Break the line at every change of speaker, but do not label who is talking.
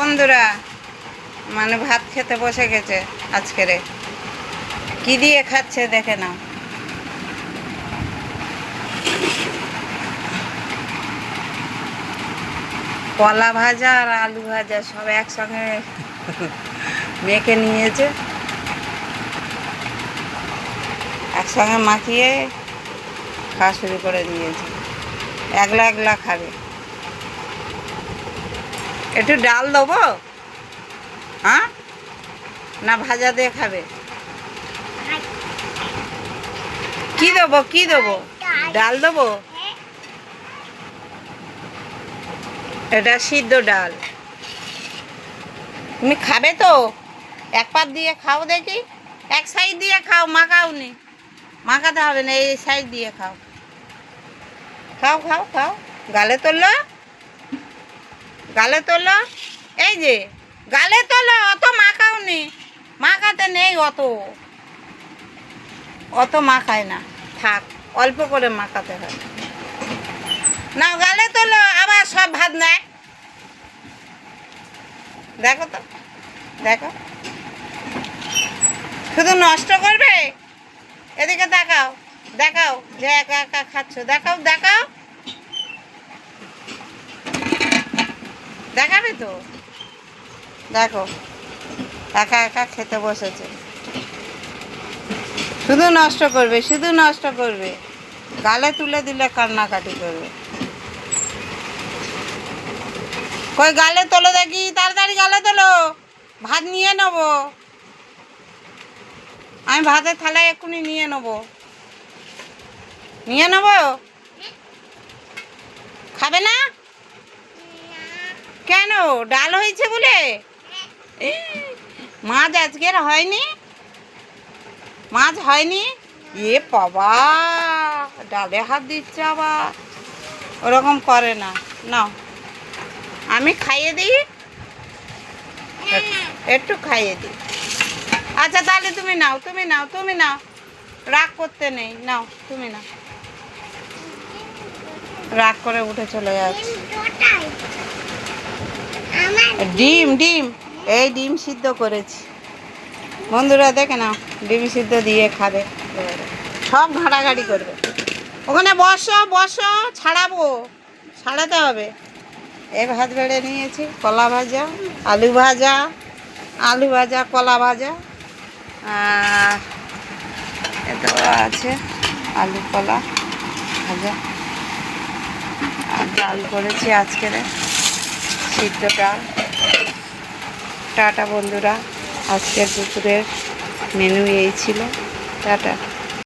বন্ধুরা মানে ভাত খেতে বসে গেছে আজকেরে কি দিয়ে খাচ্ছে দেখে নাও। কলা ভাজা আর আলু ভাজা সব একসঙ্গে মেখে নিয়েছে, একসঙ্গে মাখিয়ে খাওয়া শুরু করে দিয়েছে। একলা একলা খাবে। একটু ডাল দেবো? হ্যাঁ, না ভাজা দিয়ে খাবে? কি দেবো কি দেবো? ডাল দেবো? এটা সিদ্ধ ডাল। তুমি খাবে তো? এক পাত দিয়ে খাও দেখি। এক সাইড দিয়ে খাও, মাখাও নি, মাখাতে হবে না, এই সাইড দিয়ে খাও। খাও খাও খাও, গালে তোলো, গালে তোলো, এই যে গালে তোলো। অত মাখাও নি, মাখাতে নেই, অত অত মাখায় না, থাক, অল্প করে মাখাতে হয়। না গালে তোলো, আবার সব ভাত নেয়। দেখো তো, দেখো, শুধু নষ্ট করবে। এদিকে দেখাও, দেখাও যে একা একা খাচ্ছ, দেখাও দেখাও, দেখাবে তো। দেখো একা একা খেতে বসেছে, শুধু নষ্ট করবে, শুধু নষ্ট করবে। গালে তুলে দিলে কান্নাকাটি করবে। কই গালে তোলো দেখি, তাড়াতাড়ি গালে তোলো, ভাত নিয়ে নেবো। আমি ভাতের থালায় এক্ষুনি নিয়ে নেবো, নিয়ে নেবো। খাবে না কেন? ডাল হয়েছে বলে? মাছ আজকের হয়নি? মাছ হয়নি? এ বাবা, ডালে হাত দিচ্ছে আবার, ওরকম করে না। নাও আমি খাইয়ে দিই, একটু খাইয়ে দিই। আচ্ছা তাহলে তুমি নাও, তুমি নাও, তুমি নাও, রাগ করতে নেই, নাও তুমি নাও। রাগ করে উঠে চলে যাচ্ছে। ডিম ডিম, এই ডিম সিদ্ধ করেছি বন্ধুরা, দেখে নাও, ডিম সিদ্ধ দিয়ে খাবে। সব ঘাঁটাঘাঁটি করবে। ওখানে বসো বসো, ছাড়াবো, ছাড়াতে হবে। এই ভাত বেড়ে নিয়েছি, কলা ভাজা, আলু ভাজা, আলু ভাজা, কলা ভাজা, এতো আছে আলু কলা ভাজা, আর ডাল করেছি আজকের, সিদ্ধ ডাল। টাটা বন্ধুরা, আজকের দুপুরের মেনু এই ছিল। টাটা।